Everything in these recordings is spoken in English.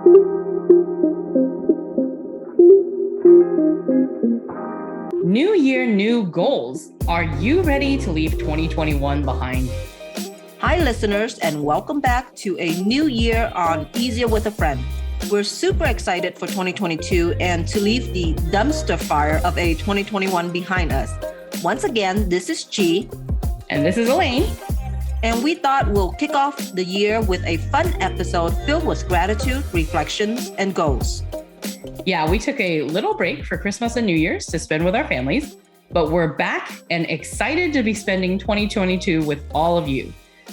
New year, new goals. Are you ready to leave 2021 behind? Hi, listeners, and welcome back to a new year on Easier with a Friend. We're super excited for 2022 and to leave the dumpster fire of a 2021 behind us. Once again, this is Chi. And this is Elaine. And we thought we'll kick off the year with a fun episode filled with gratitude, reflections, and goals. Yeah, we took a little break for Christmas and New Year's to spend with our families, but we're back and excited to be spending 2022 with all of you.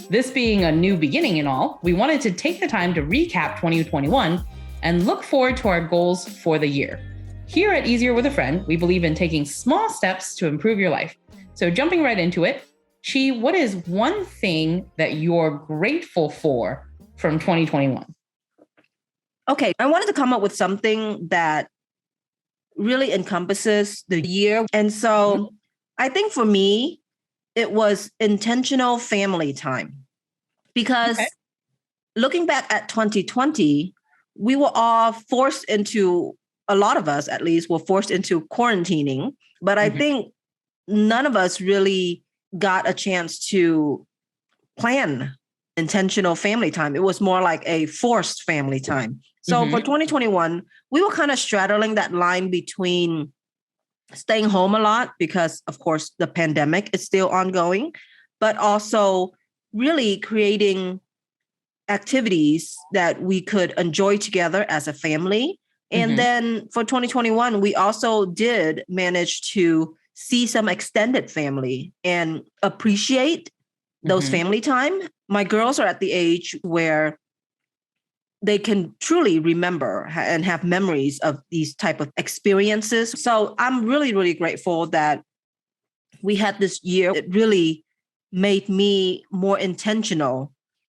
This being a new beginning and all, we wanted to take the time to recap 2021 and look forward to our goals for the year. Here at Easier with a Friend, we believe in taking small steps to improve your life. So jumping right into it, Chi, what is one thing that you're grateful for from 2021? Okay, I wanted to come up with something that really encompasses the year. And so I think for me, it was intentional family time. Because looking back at 2020, we were all forced into, a lot of us at least, were forced into quarantining. But I think none of us really got a chance to plan intentional family time. It was more like a forced family time. So for 2021, we were kind of straddling that line between staying home a lot because, of course, the pandemic is still ongoing, but also really creating activities that we could enjoy together as a family. And then for 2021, we also did manage to see some extended family and appreciate those family time. My girls are at the age where they can truly remember and have memories of these type of experiences. So I'm really, really grateful that we had this year. It really made me more intentional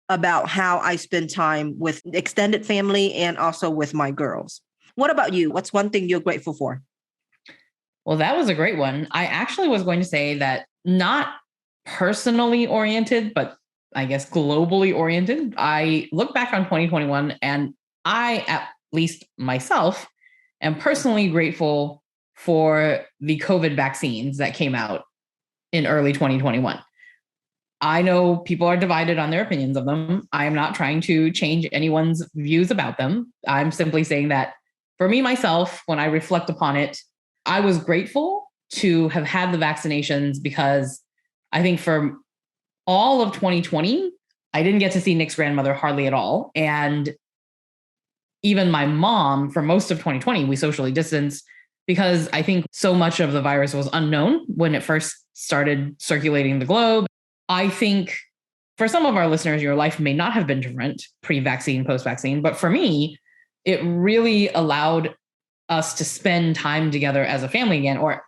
about how I spend time with extended family and also with my girls. What about you? What's one thing you're grateful for? Well, that was a great one. I actually was going to say that not personally oriented, but I guess globally oriented. I look back on 2021 and I, at least myself, am personally grateful for the COVID vaccines that came out in early 2021. I know people are divided on their opinions of them. I am not trying to change anyone's views about them. I'm simply saying that for me, myself, when I reflect upon it, I was grateful to have had the vaccinations because I think for all of 2020, I didn't get to see Nick's grandmother hardly at all. And even my mom, for most of 2020, we socially distanced because I think so much of the virus was unknown when it first started circulating the globe. I think for some of our listeners, your life may not have been different pre-vaccine, post-vaccine, but for me, it really allowed us to spend time together as a family again, or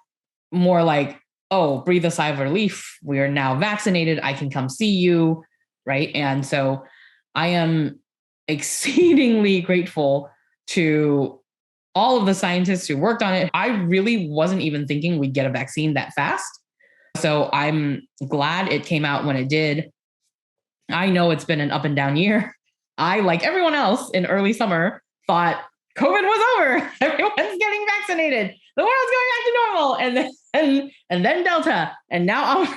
more like, oh, breathe a sigh of relief. We are now vaccinated. I can come see you, right? And so I am exceedingly grateful to all of the scientists who worked on it. I really wasn't even thinking we'd get a vaccine that fast. So I'm glad it came out when it did. I know it's been an up and down year. I, like everyone else in early summer, thought COVID was over. Everyone's getting vaccinated. The world's going back to normal. And then Delta. And now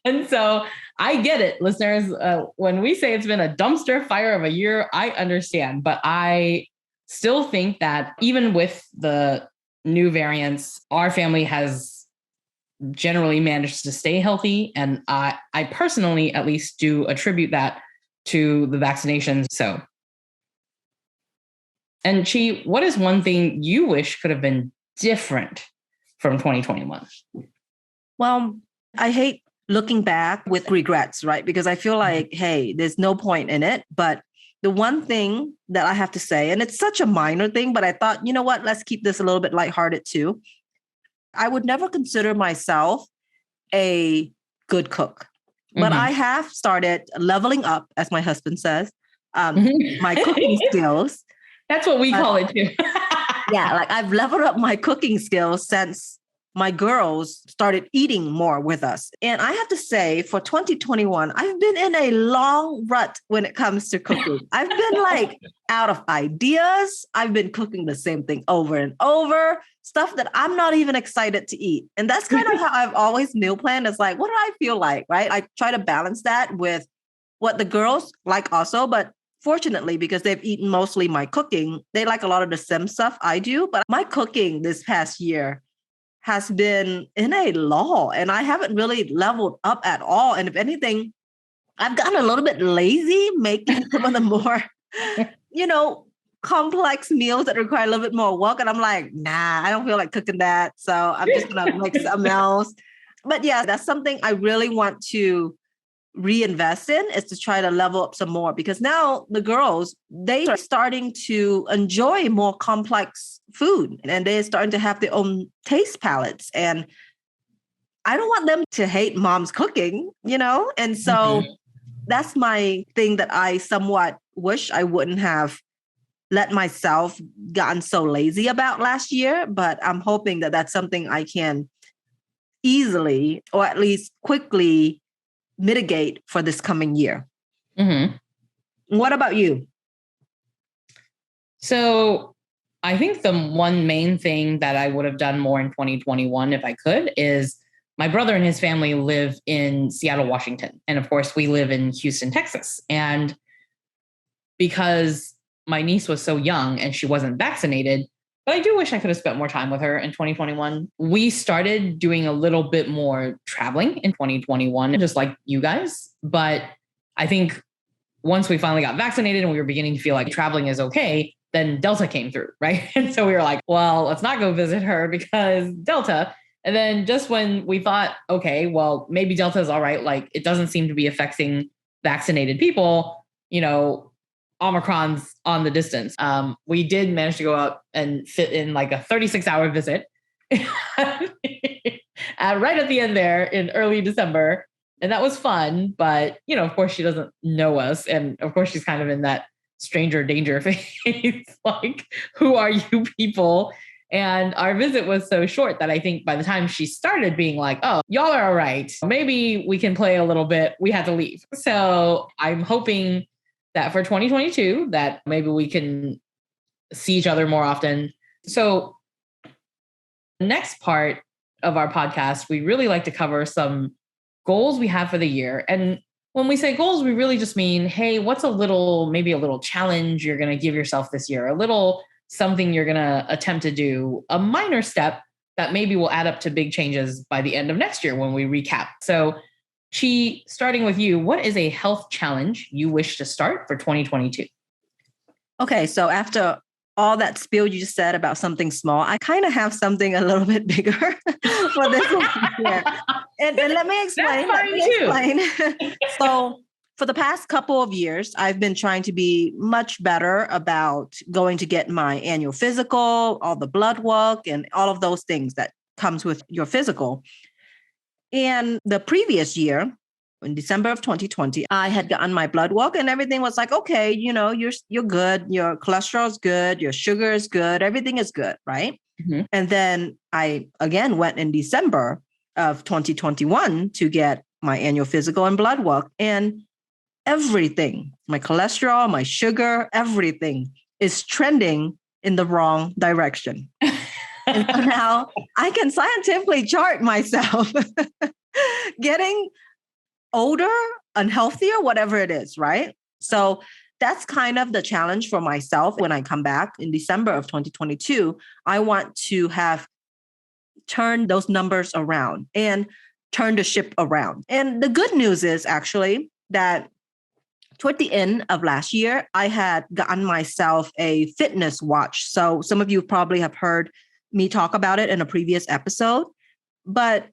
and so I get it, listeners. When we say it's been a dumpster fire of a year, I understand. But I still think that even with the new variants, our family has generally managed to stay healthy. And I personally, at least, do attribute that to the vaccinations. So, and Chi, what is one thing you wish could have been different from 2021? Well, I hate looking back with regrets, right? Because I feel like, hey, there's no point in it. But the one thing that I have to say, and it's such a minor thing, but I thought, you know what, let's keep this a little bit lighthearted too. I would never consider myself a good cook, but I have started leveling up, as my husband says, my cooking skills. That's what we call it too. Yeah, like I've leveled up my cooking skills since my girls started eating more with us. And I have to say, for 2021, I've been in a long rut when it comes to cooking. I've been like out of ideas. I've been cooking the same thing over and over, stuff that I'm not even excited to eat. And that's kind of how I've always meal planned. It's like, what do I feel like, right? I try to balance that with what the girls like also, but fortunately, because they've eaten mostly my cooking, they like a lot of the same stuff I do. But my cooking this past year has been in a lull and I haven't really leveled up at all. And if anything, I've gotten a little bit lazy making some of the more, complex meals that require a little bit more work. And I'm like, nah, I don't feel like cooking that. So I'm just going to make something else. But yeah, that's something I really want to reinvest in, is to try to level up some more, because now the girls, they are starting to enjoy more complex food and they're starting to have their own taste palettes. And I don't want them to hate mom's cooking, And so that's my thing that I somewhat wish I wouldn't have let myself gotten so lazy about last year. But I'm hoping that that's something I can easily, or at least quickly, mitigate for this coming year. What about you? So I think the one main thing that I would have done more in 2021, if I could, is my brother and his family live in Seattle, Washington. And of course, we live in Houston, Texas. And because my niece was so young and she wasn't vaccinated, but I do wish I could have spent more time with her in 2021. We started doing a little bit more traveling in 2021, just like you guys. But I think once we finally got vaccinated and we were beginning to feel like traveling is okay, then Delta came through, right? And so we were like, well, let's not go visit her because Delta. And then just when we thought, okay, well, maybe Delta is all right, like it doesn't seem to be affecting vaccinated people, Omicron's on the distance. We did manage to go out and fit in like a 36-hour visit right at the end there in early December. And that was fun. But, of course, she doesn't know us. And of course, she's kind of in that stranger danger phase. Like, who are you people? And our visit was so short that I think by the time she started being like, oh, y'all are all right, maybe we can play a little bit, we had to leave. So I'm hoping that for 2022, that maybe we can see each other more often. So the next part of our podcast, we really like to cover some goals we have for the year. And when we say goals, we really just mean, hey, what's maybe a little challenge you're going to give yourself this year, a little something you're going to attempt to do, a minor step that maybe will add up to big changes by the end of next year when we recap. So Chi, starting with you, what is a health challenge you wish to start for 2022? Okay, so after all that spiel you just said about something small, I kind of have something a little bit bigger for this one here. And let me explain. So for the past couple of years, I've been trying to be much better about going to get my annual physical, all the blood work, and all of those things that comes with your physical. And the previous year, in December of 2020, I had gotten my blood work and everything was like, okay, you're good. Your cholesterol is good. Your sugar is good. Everything is good, right? And then I again went in December of 2021 to get my annual physical and blood work. And everything, my cholesterol, my sugar, everything is trending in the wrong direction. And so now I can scientifically chart myself getting older, unhealthier, whatever it is, right? So that's kind of the challenge for myself when I come back in December of 2022. I want to have turned those numbers around and turn the ship around. And the good news is actually that toward the end of last year, I had gotten myself a fitness watch. So some of you probably have heard me talk about it in a previous episode, but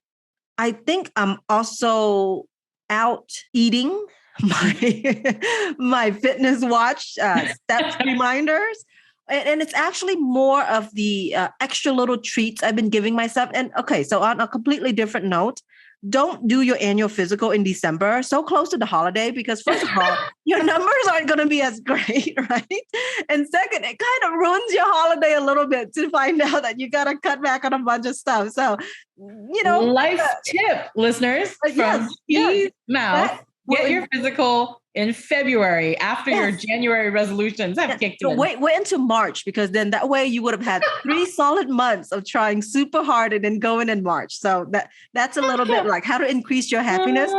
I think I'm also out eating my fitness watch steps reminders. And it's actually more of the extra little treats I've been giving myself. And okay, so on a completely different note, don't do your annual physical in December, so close to the holiday, because first of all, your numbers aren't going to be as great, right? And second, it kind of ruins your holiday a little bit to find out that you got to cut back on a bunch of stuff. So, life tip, listeners, from T's mouth, get your physical in February after your January resolutions have kicked in. Wait until March, because then that way you would have had 3 solid months of trying super hard and then going in March. So that's a little bit like how to increase your happiness.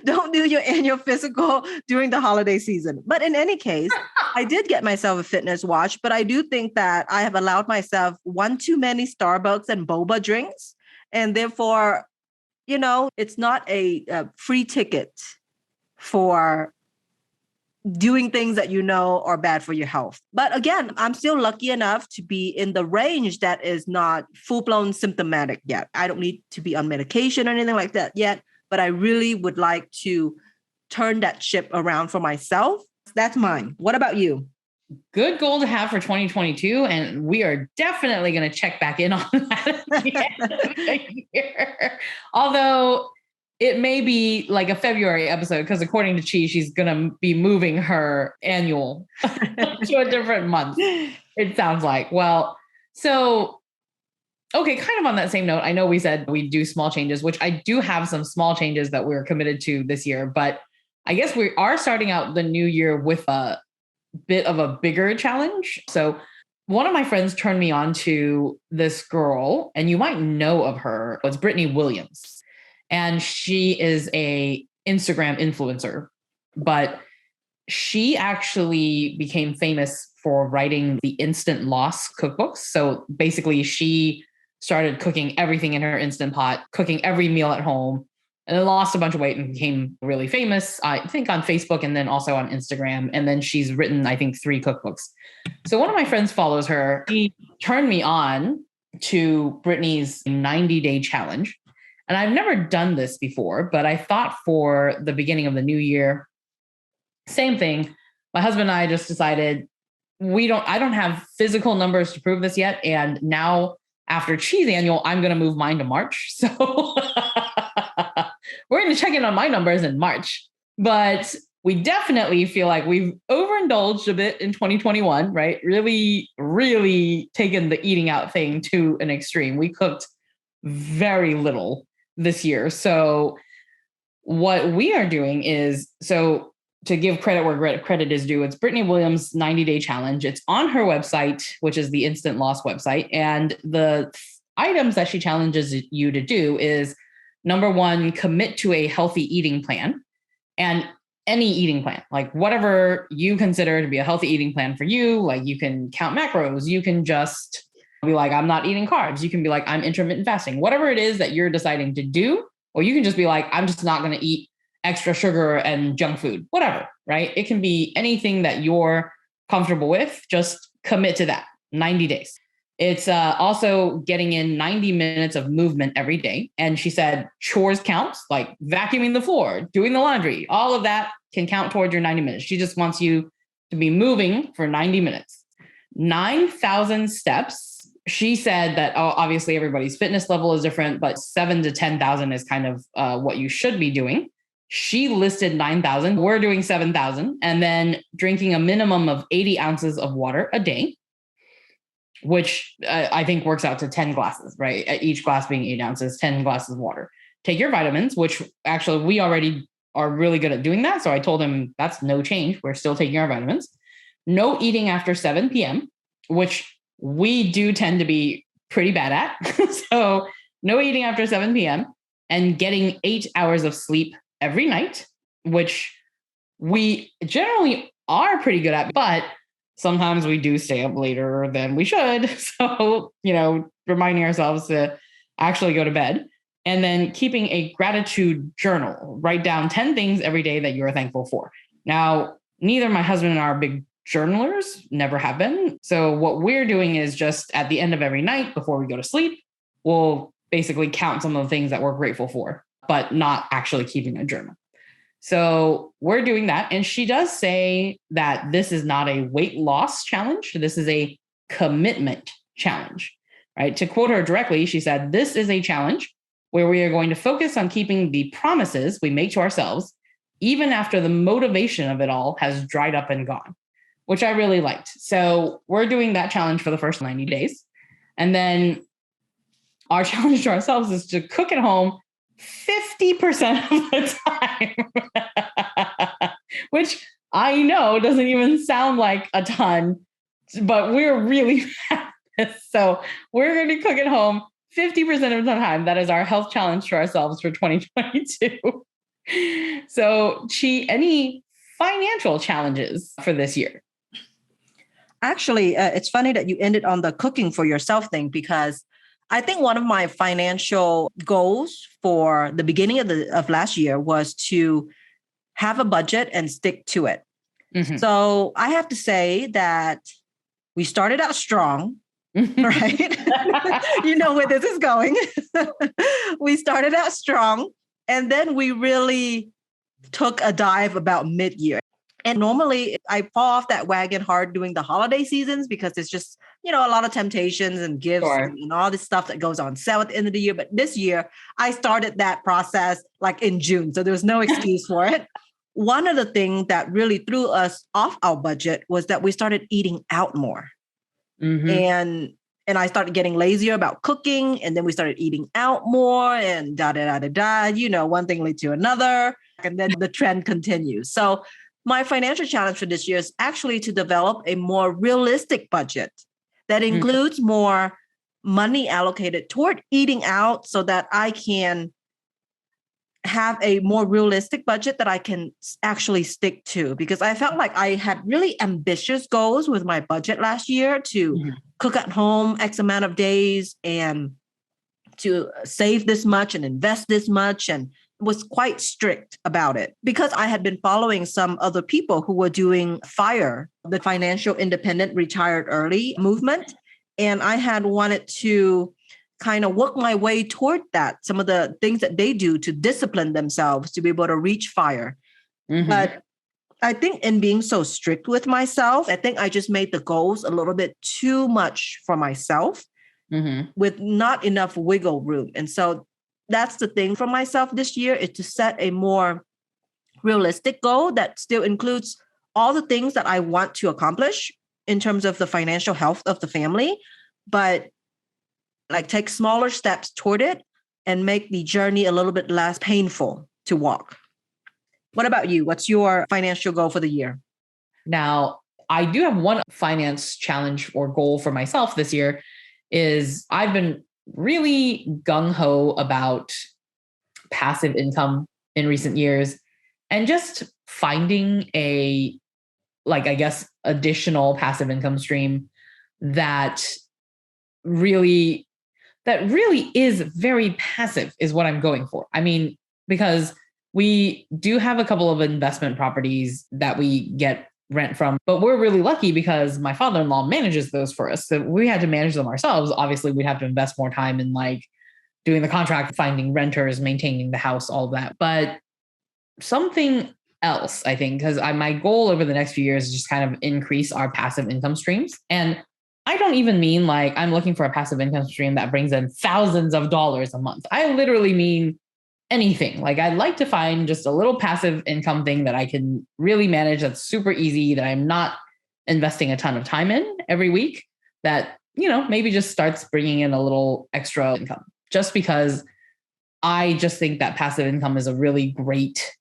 Don't do your annual physical during the holiday season. But in any case, I did get myself a fitness watch, but I do think that I have allowed myself one too many Starbucks and boba drinks. And therefore, it's not a free ticket for doing things that are bad for your health. But again, I'm still lucky enough to be in the range that is not full-blown symptomatic yet. I don't need to be on medication or anything like that yet, but I really would like to turn that ship around for myself. That's mine. What about you? Good goal to have for 2022. And we are definitely going to check back in on that at the end of the year. Although it may be like a February episode, because according to Chi, she's going to be moving her annual to a different month. It sounds like. Well, so, okay, kind of on that same note, I know we said we do small changes, which I do have some small changes that we're committed to this year, but I guess we are starting out the new year with a bit of a bigger challenge. So one of my friends turned me on to this girl, and you might know of her. It's Brittany Williams. And she is a Instagram influencer, but she actually became famous for writing the Instant Loss cookbooks. So basically she started cooking everything in her Instant Pot, cooking every meal at home, and then lost a bunch of weight and became really famous, I think on Facebook and then also on Instagram. And then she's written, I think, 3 cookbooks. So one of my friends follows her. He turned me on to Brittany's 90-day challenge. And I've never done this before, but I thought for the beginning of the new year, same thing. My husband and I just decided I don't have physical numbers to prove this yet. And now after Cheese Annual, I'm going to move mine to March. So we're going to check in on my numbers in March, but we definitely feel like we've overindulged a bit in 2021, right? Really, really taken the eating out thing to an extreme. We cooked very little this year. So what we are doing is, so to give credit where credit is due, it's Brittany Williams' 90-day challenge. It's on her website, which is the Instant Loss website. And the items that she challenges you to do is, number 1, commit to a healthy eating plan, and any eating plan, like whatever you consider to be a healthy eating plan for you. Like you can count macros. You can just be like, I'm not eating carbs. You can be like, I'm intermittent fasting, whatever it is that you're deciding to do. Or you can just be like, I'm just not going to eat extra sugar and junk food, whatever, right? It can be anything that you're comfortable with. Just commit to that 90 days. It's also getting in 90 minutes of movement every day. And she said chores counts, like vacuuming the floor, doing the laundry, all of that can count towards your 90 minutes. She just wants you to be moving for 90 minutes. 9,000 steps. She said that, obviously everybody's fitness level is different, but 7,000 to 10,000 is kind of what you should be doing. She listed 9,000. We're doing 7,000. And then drinking a minimum of 80 ounces of water a day, which I think works out to 10 glasses, right? Each glass being 8 ounces, 10 glasses of water. Take your vitamins, which actually we already are really good at doing that. So I told him that's no change. We're still taking our vitamins. No eating after 7 p.m., which we do tend to be pretty bad at. So no eating after 7 p.m. and getting 8 hours of sleep every night, which we generally are pretty good at, but sometimes we do stay up later than we should. So, reminding ourselves to actually go to bed, and then keeping a gratitude journal. Write down 10 things every day that you're thankful for. Now, neither my husband and I are big journalers, never have been. So what we're doing is just at the end of every night before we go to sleep, we'll basically count some of the things that we're grateful for, but not actually keeping a journal. So we're doing that. And she does say that this is not a weight loss challenge. This is a commitment challenge, right? To quote her directly, she said, "This is a challenge where we are going to focus on keeping the promises we make to ourselves, even after the motivation of it all has dried up and gone, which I really liked. So we're doing that challenge for the first 90 days. And then our challenge to ourselves is to cook at home 50% of the time, which I know doesn't even sound like a ton, but we're really bad at this. So we're going to cook at home 50% of the time. That is our health challenge to ourselves for 2022. So, Chi, any financial challenges for this year? Actually, it's funny that you ended on the cooking for yourself thing, because I think one of my financial goals for the beginning of last year was to have a budget and stick to it. Mm-hmm. So I have to say that we started out strong, right? You know where this is going. We started out strong, and then we really took a dive about mid-year. And normally I fall off that wagon hard during the holiday seasons because it's just, a lot of temptations and gifts and all this stuff that goes on sale at the end of the year. But this year I started that process like in June. So there was no excuse for it. One of the things that really threw us off our budget was that we started eating out more. Mm-hmm. And I started getting lazier about cooking, and then we started eating out more and one thing led to another. And then the trend continues. So my financial challenge for this year is actually to develop a more realistic budget that includes more money allocated toward eating out, so that I can have a more realistic budget that I can actually stick to. Because I felt like I had really ambitious goals with my budget last year to cook at home X amount of days and to save this much and invest this much, and was quite strict about it because I had been following some other people who were doing FIRE, the Financial Independent Retired Early movement. And I had wanted to kind of work my way toward that, some of the things that they do to discipline themselves to be able to reach FIRE. Mm-hmm. But I think in being so strict with myself, I think I just made the goals a little bit too much for myself with not enough wiggle room. And so that's the thing for myself this year, is to set a more realistic goal that still includes all the things that I want to accomplish in terms of the financial health of the family, but like take smaller steps toward it and make the journey a little bit less painful to walk. What about you? What's your financial goal for the year? Now, I do have one finance challenge or goal for myself this year. Is I've been really gung-ho about passive income in recent years, and just finding a, additional passive income stream that really is very passive is what I'm going for. I mean, because we do have a couple of investment properties that we get rent from, but we're really lucky because my father-in-law manages those for us. So we had to manage them ourselves. Obviously, we'd have to invest more time in doing the contract, finding renters, maintaining the house, all of that. But something else, I think, because my goal over the next few years is just kind of increase our passive income streams. And I don't even mean I'm looking for a passive income stream that brings in thousands of dollars a month. I literally mean anything. I'd like to find just a little passive income thing that I can really manage, that's super easy, that I'm not investing a ton of time in every week, that, maybe just starts bringing in a little extra income. Just because I just think that passive income is a really great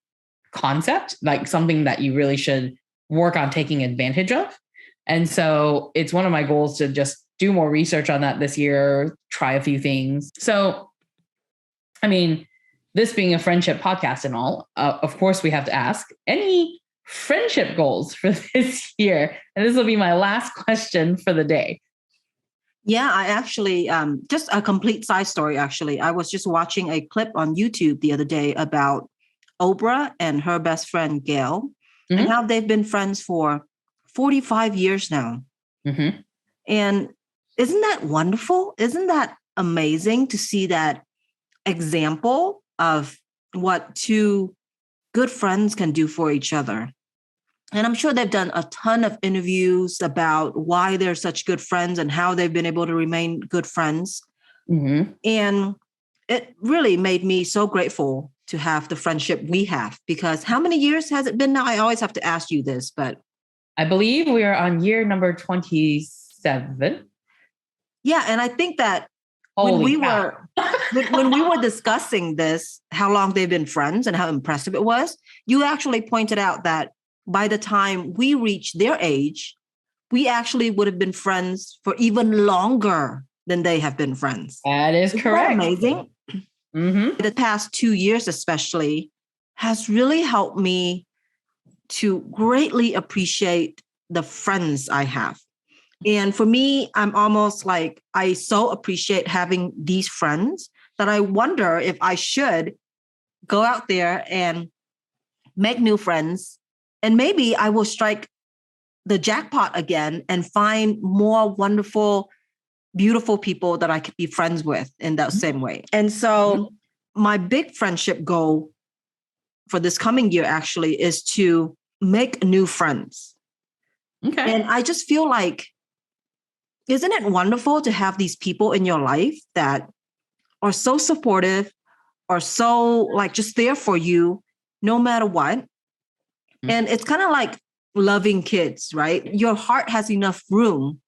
concept, something that you really should work on taking advantage of. And so it's one of my goals to just do more research on that this year, try a few things. So, I mean, this being a friendship podcast and all, of course, we have to ask any friendship goals for this year. And this will be my last question for the day. Yeah, I actually, just a complete side story, actually. I was just watching a clip on YouTube the other day about Oprah and her best friend, Gail, and how they've been friends for 45 years now. Mm-hmm. And isn't that wonderful? Isn't that amazing to see that example of what two good friends can do for each other? And I'm sure they've done a ton of interviews about why they're such good friends and how they've been able to remain good friends. Mm-hmm. And it really made me so grateful to have the friendship we have, because how many years has it been now? I always have to ask you this, but I believe we are on year number 27. yeah. And I think that Holy cow. when we were discussing this, how long they've been friends and how impressive it was, you actually pointed out that by the time we reached their age, we actually would have been friends for even longer than they have been friends. That is Isn't correct. that amazing? Mm-hmm. The past 2 years, especially, has really helped me to greatly appreciate the friends I have. And for me, I'm almost like, I so appreciate having these friends that I wonder if I should go out there and make new friends. And maybe I will strike the jackpot again and find more wonderful, beautiful people that I could be friends with in that same way. And so my big friendship goal for this coming year actually is to make new friends. Okay. And I just feel like, isn't it wonderful to have these people in your life that are so supportive, or so like just there for you no matter what? And it's kind of like loving kids, right? Your heart has enough room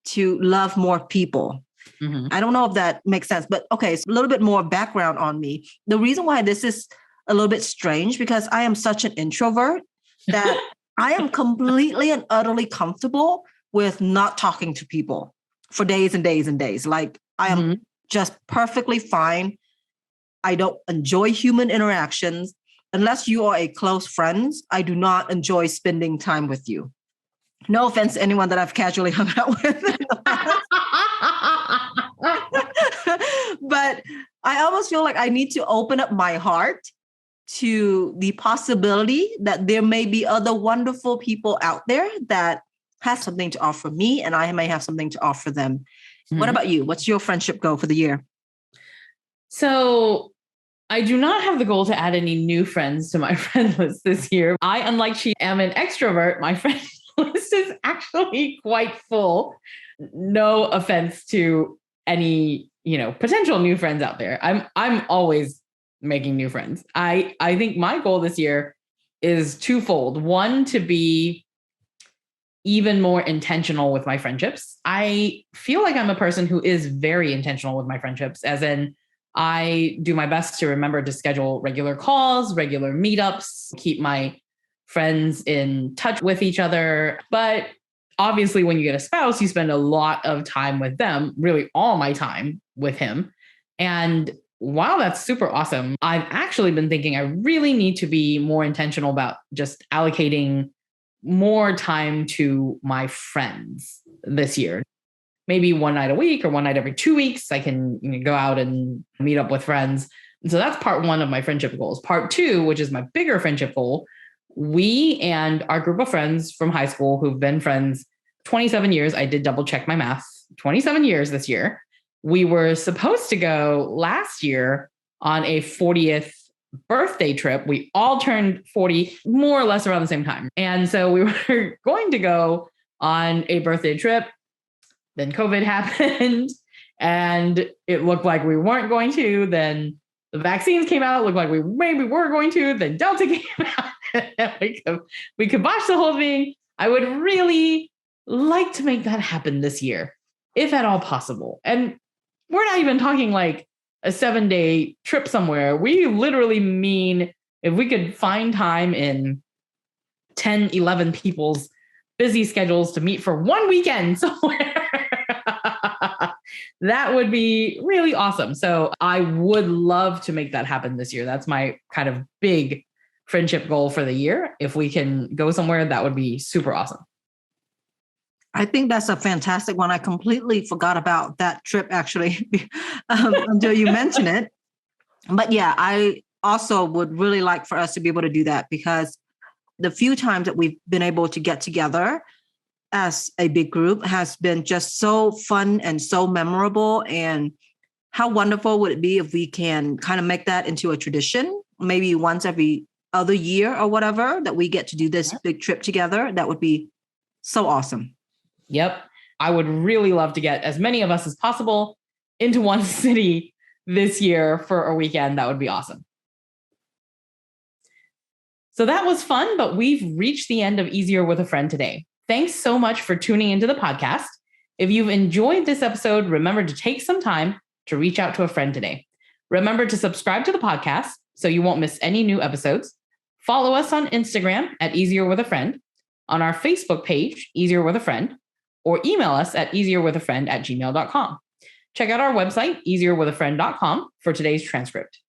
to love more people. Mm-hmm. I don't know if that makes sense, but okay, so a little bit more background on me. The reason why this is a little bit strange, because I am such an introvert that I am completely and utterly comfortable with not talking to people for days and days and days. Like I am just perfectly fine. I don't enjoy human interactions. Unless you are a close friend, I do not enjoy spending time with you. No offense to anyone that I've casually hung out with. But I almost feel like I need to open up my heart to the possibility that there may be other wonderful people out there that has something to offer me, and I may have something to offer them. What about you? What's your friendship goal for the year? So I do not have the goal to add any new friends to my friend list this year. I, unlike she, am an extrovert. My friend list is actually quite full. No offense to any, potential new friends out there. I'm always making new friends. I think my goal this year is twofold. One, to be even more intentional with my friendships. I feel like I'm a person who is very intentional with my friendships, as in I do my best to remember to schedule regular calls, regular meetups, keep my friends in touch with each other. But obviously, when you get a spouse, you spend a lot of time with them, really all my time with him. And while that's super awesome, I've actually been thinking I really need to be more intentional about just allocating more time to my friends this year. Maybe one night a week or one night every 2 weeks, I can go out and meet up with friends. And so that's part one of my friendship goals. Part two, which is my bigger friendship goal, we and our group of friends from high school who've been friends 27 years, I did double check my math, 27 years this year. We were supposed to go last year on a 40th birthday trip. We all turned 40 more or less around the same time. And so we were going to go on a birthday trip. Then COVID happened and it looked like we weren't going to. Then the vaccines came out. It looked like we maybe were going to. Then Delta came out. We kiboshed the whole thing. I would really like to make that happen this year, if at all possible. And we're not even talking like a 7-day trip somewhere. We literally mean if we could find time in 10, 11 people's busy schedules to meet for one weekend somewhere, that would be really awesome. So I would love to make that happen this year. That's my kind of big friendship goal for the year. If we can go somewhere, that would be super awesome. I think that's a fantastic one. I completely forgot about that trip actually until you mention it. But yeah, I also would really like for us to be able to do that, because the few times that we've been able to get together as a big group has been just so fun and so memorable. And how wonderful would it be if we can kind of make that into a tradition, maybe once every other year or whatever, that we get to do this big trip together? That would be so awesome. Yep. I would really love to get as many of us as possible into one city this year for a weekend, that would be awesome. So that was fun, but we've reached the end of Easier with a Friend today. Thanks so much for tuning into the podcast. If you've enjoyed this episode, remember to take some time to reach out to a friend today. Remember to subscribe to the podcast so you won't miss any new episodes. Follow us on Instagram at Easier with a Friend, on our Facebook page, Easier with a Friend, or email us at easierwithafriend@gmail.com. Check out our website, easierwithafriend.com, for today's transcript.